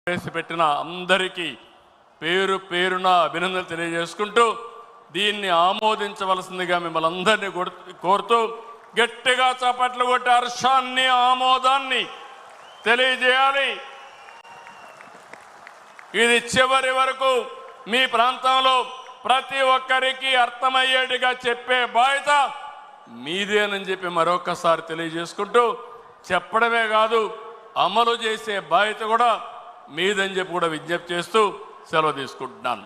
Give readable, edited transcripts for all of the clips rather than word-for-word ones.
ప్రవేశపెట్టిన అందరికీ పేరు పేరున అభినందనలు తెలియజేసుకుంటూ దీన్ని ఆమోదించవలసిందిగా మిమ్మల్ని అందరినీ కోరుతూ గట్టిగా చప్పట్లు కొట్టి హర్షాన్ని ఆమోదాన్ని తెలియజేయాలి. ఇది చివరి వరకు మీ ప్రాంతంలో ప్రతి ఒక్కరికి అర్థమయ్యేట్టుగా చెప్పే బాధ్యత మీదేనని చెప్పి మరొకసారి తెలియజేసుకుంటూ చెప్పడమే కాదు అమలు చేసే బాధ్యత కూడా మీదని చెప్పి కూడా విజ్ఞప్తి చేస్తూ సెలవు తీసుకుంటున్నాను.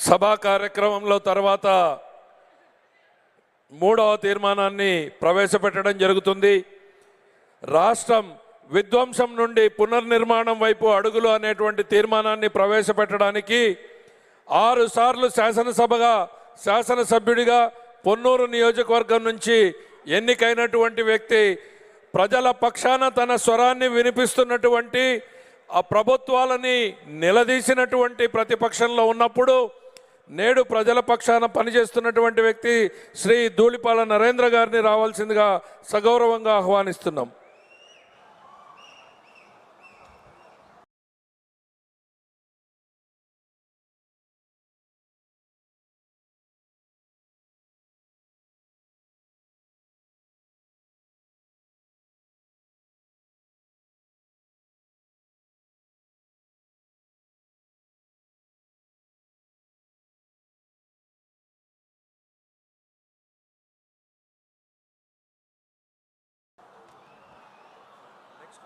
సభా కార్యక్రమంలో తర్వాత మూడవ తీర్మానాన్ని ప్రవేశపెట్టడం జరుగుతుంది. రాష్ట్రం విధ్వంసం నుండి పునర్నిర్మాణం వైపు అడుగులు అనేటువంటి తీర్మానాన్ని ప్రవేశపెట్టడానికి 6 సార్లు శాసనసభ్యుడిగా పొన్నూరు నియోజకవర్గం నుంచి ఎన్నికైనటువంటి వ్యక్తి, ప్రజల పక్షాన తన స్వరాన్ని వినిపిస్తున్నటువంటి ఆ ప్రభుత్వాలని నిలదీసినటువంటి ప్రతిపక్షంలో ఉన్నప్పుడు నేడు ప్రజల పక్షాన పనిచేస్తున్నటువంటి వ్యక్తి శ్రీ ధూళిపాల నరేంద్ర గారిని రావాల్సిందిగా సగౌరవంగా ఆహ్వానిస్తున్నాం.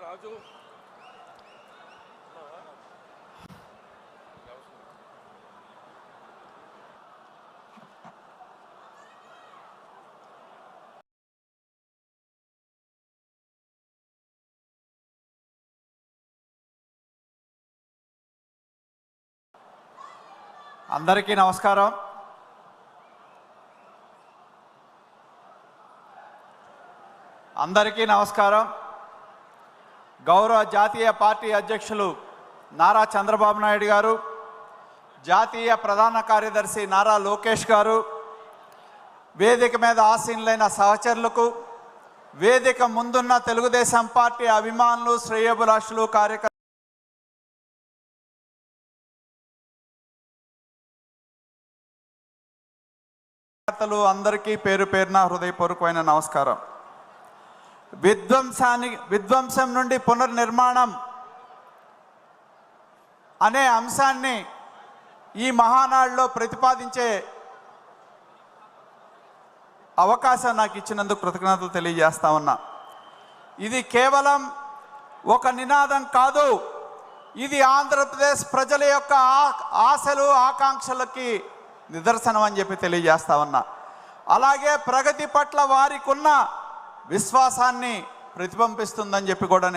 రాజు అందరికీ నమస్కారం. గౌరవ జాతీయ పార్టీ అధ్యక్షులు నారా చంద్రబాబు నాయుడు గారు, జాతీయ ప్రధాన కార్యదర్శి నారా లోకేష్ గారు, వేదిక మీద ఆసీనులైన సహచరులకు, వేదిక ముందున్న తెలుగుదేశం పార్టీ అభిమానులు, శ్రేయోభిలాషులు, కార్యకర్తలు అందరికీ పేరు పేరున హృదయపూర్వకమైన నమస్కారం. విధ్వంసం నుండి పునర్నిర్మాణం అనే అంశాన్ని ఈ మహానాడులో ప్రతిపాదించే అవకాశం నాకు ఇచ్చినందుకు కృతజ్ఞతలు తెలియజేస్తా ఉన్నా. ఇది కేవలం ఒక నినాదం కాదు, ఇది ఆంధ్రప్రదేశ్ ప్రజల యొక్క ఆశలు, ఆకాంక్షలకి నిదర్శనం అని చెప్పి తెలియజేస్తా ఉన్నా. అలాగే ప్రగతి పట్ల వారికి ఉన్న విశ్వాసాన్ని ప్రతిబింబిస్తుందని చెప్పి కూడా నేను